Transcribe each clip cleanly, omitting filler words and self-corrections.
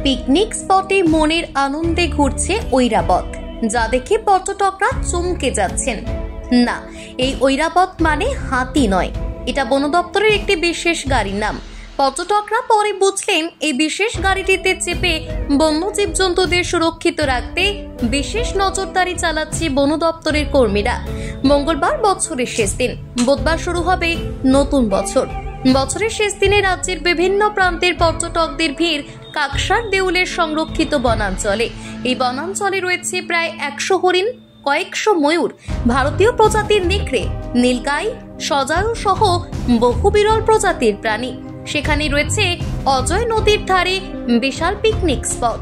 Picnic স্পটে মনের আনন্দে ঘুরছে ঐরাবত, যা দেখে পর্যটকরা চমকে যাচ্ছেন। না, এই ঐরাবত মানে হাতি নয়, এটা বন দপ্তরের একটি বিশেষ গাড়ির নাম। পর্যটকরা পরে বুঝলেন এই বিশেষ গাড়িটিতে চেপে বন্য জীবজন্তুদের সুরক্ষিত রাখতে বিশেষ নজরদারি চালাচ্ছে বন দপ্তরের কর্মীরা। মঙ্গলবার বছরের শেষ দিন, বুধবার শুরু হবে নতুন বছর। বছরের শেষ দিনে রাজ্যের বিভিন্ন প্রান্তের পর্যটকদের ভিড় কাকসার দেউলের সংরক্ষিত বনাঞ্চলে। এই বনাঞ্চলে রয়েছে প্রায় 100 হরিণ, কয়েকশো ময়ূর, ভারতীয় প্রজাতির নেকড়ে, নীলগাই, সজারু সহ বহু বিরল প্রজাতির প্রাণী। সেখানে রয়েছে অজয় নদীর ধারে বিশাল পিকনিক স্পট।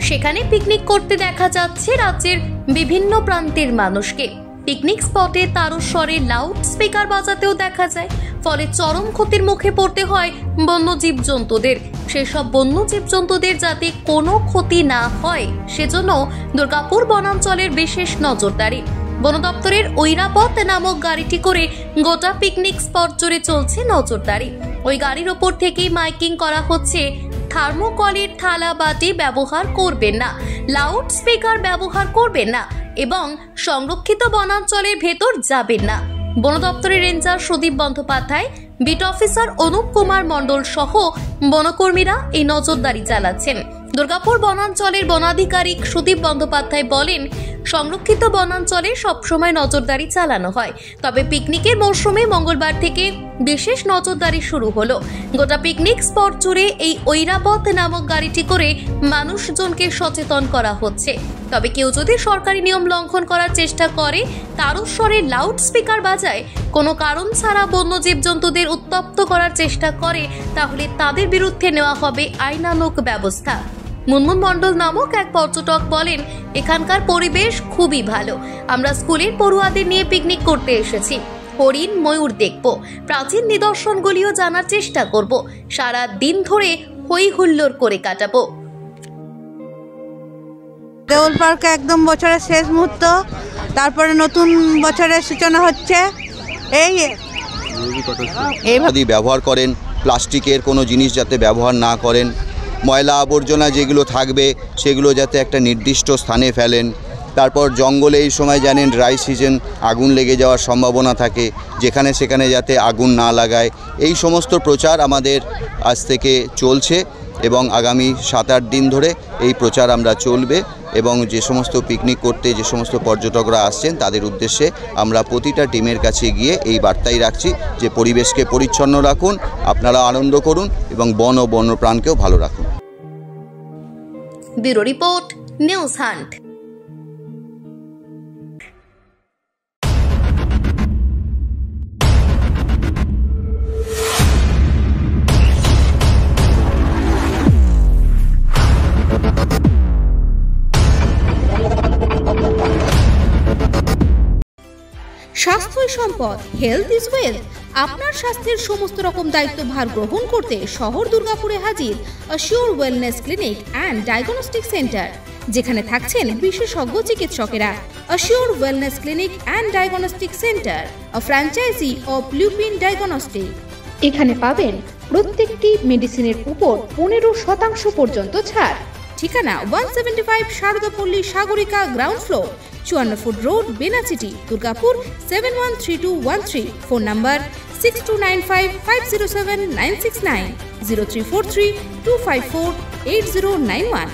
সেখানে পিকনিক করতে দেখা যাচ্ছে রাজ্যের বিভিন্ন প্রান্তের মানুষকে। পিকনিক স্পটে তারস্বরে লাউড স্পিকার বাজাতেও দেখা যায়, ফলে চরম ক্ষতির মুখে পড়তে হয় বন্য জীবজন্তুদের। সেসব বন্য জীবজন্তুদের যাতে কোনো ক্ষতি না হয় সেজন্য দুর্গাপুর বনাঞ্চলের বিশেষ নজরদারি। বন দপ্তরের ঐরাবত নামক গাড়িটি করে গোটা পিকনিক স্পট জুড়ে চলছে নজরদারি। ওই গাড়ির ওপর থেকেই মাইকিং করা হচ্ছে, থার্মোকলের থালা বাটি ব্যবহার করবেন না, লাউড স্পিকার ব্যবহার করবেন না এবং সংরক্ষিত বনাঞ্চলের ভেতর যাবেন না। বন দপ্তরের ranger Sudip Bandyopadhyay, beat officer Anup Kumar Mondal সহ বনকর্মীরা এই নজরদারি চালাচ্ছেন। দুর্গাপুর বনাঞ্চলের বনাধিকারিক সুদীপ বন্দ্যোপাধ্যায় বলেন, সংরক্ষিত বনাঞ্চলে সবসময় নজরদারি চালানো হয়, তবে পিকনিকের মরশুমে মঙ্গলবার থেকে বিশেষ নজরদারি শুরু হলো। গোটা পিকনিক স্পট জুড়ে এই ঐরাবত নামক গাড়িটি করে মানুষজনকে সচেতন করা হচ্ছে। তবে কেউ যদি সরকারি নিয়ম লঙ্ঘন করার চেষ্টা করে, তারস্বরে লাউড স্পিকার বাজায়, কোনো কারণ ছাড়া বন্য জীবজন্তুদের উত্তপ্ত করার চেষ্টা করে, তাহলে তাদের বিরুদ্ধে নেওয়া হবে আইনানুগ ব্যবস্থা। মুনমুন মণ্ডল নামক এক পর্যটক বলেন, এখানকার পরিবেশ খুবই ভালো। আমরা স্কুলের পড়ুয়াদের নিয়ে পিকনিক করতে এসেছি। হরিণ, ময়ূর দেখব, প্রাচীন নিদর্শনগুলিও জানার চেষ্টা করব, সারা দিন ধরে হই হুল্লোড় করে কাটাবো। দেউল পার্কে একদম বছরের শেষ মুহূর্ত, তারপরে নতুন বছরের সূচনা হচ্ছে। যদি ব্যবহার করেন, প্লাস্টিকের কোনো জিনিস যাতে ব্যবহার না করেন, ময়লা আবর্জনা যেগুলো থাকবে সেগুলো যাতে একটা নির্দিষ্ট স্থানে ফেলেন। তারপর জঙ্গলে এই সময় জানেন ড্রাই সিজন, আগুন লেগে যাওয়ার সম্ভাবনা থাকে, যেখানে সেখানে যাতে আগুন না লাগায়। এই সমস্ত প্রচার আমাদের আজ থেকে চলছে এবং আগামী 7-8 দিন ধরে এই প্রচার আমরা চলবে। এবং যে সমস্ত পিকনিক করতে যে সমস্ত পর্যটকরা আসছেন তাদের উদ্দেশ্যে আমরা প্রতিটা টিমের কাছে গিয়ে এই বার্তাই রাখছি যে পরিবেশকে পরিচ্ছন্ন রাখুন, আপনারা আনন্দ করুন এবং বন ও বন্যপ্রাণকেও ভালো রাখুন। Bureau report, news hunt. স্বাস্থ্যই সম্পদ, হেলথ ইজ ওয়েলথ। আপনার স্বাস্থ্যের সমস্ত রকম দায়িত্বভার গ্রহণ করতে শহর দুর্গাপুরে হাজির assure wellness clinic and diagnostic centre, যেখানে থাকছেন বিশেষজ্ঞ চিকিৎসকেরা। Assure wellness clinic and diagnostic centre, a franchise of Lupin diagnostic. এখানে পাবেন প্রত্যেকটি মেডিসিনের উপর 15% পর্যন্ত ছাড়। ঠিকানা 175 Saradapalli Sagarika, ground floor, 54 foot road, Benachity, Durgapur 713213। Phone number 6295507969, 034325480991।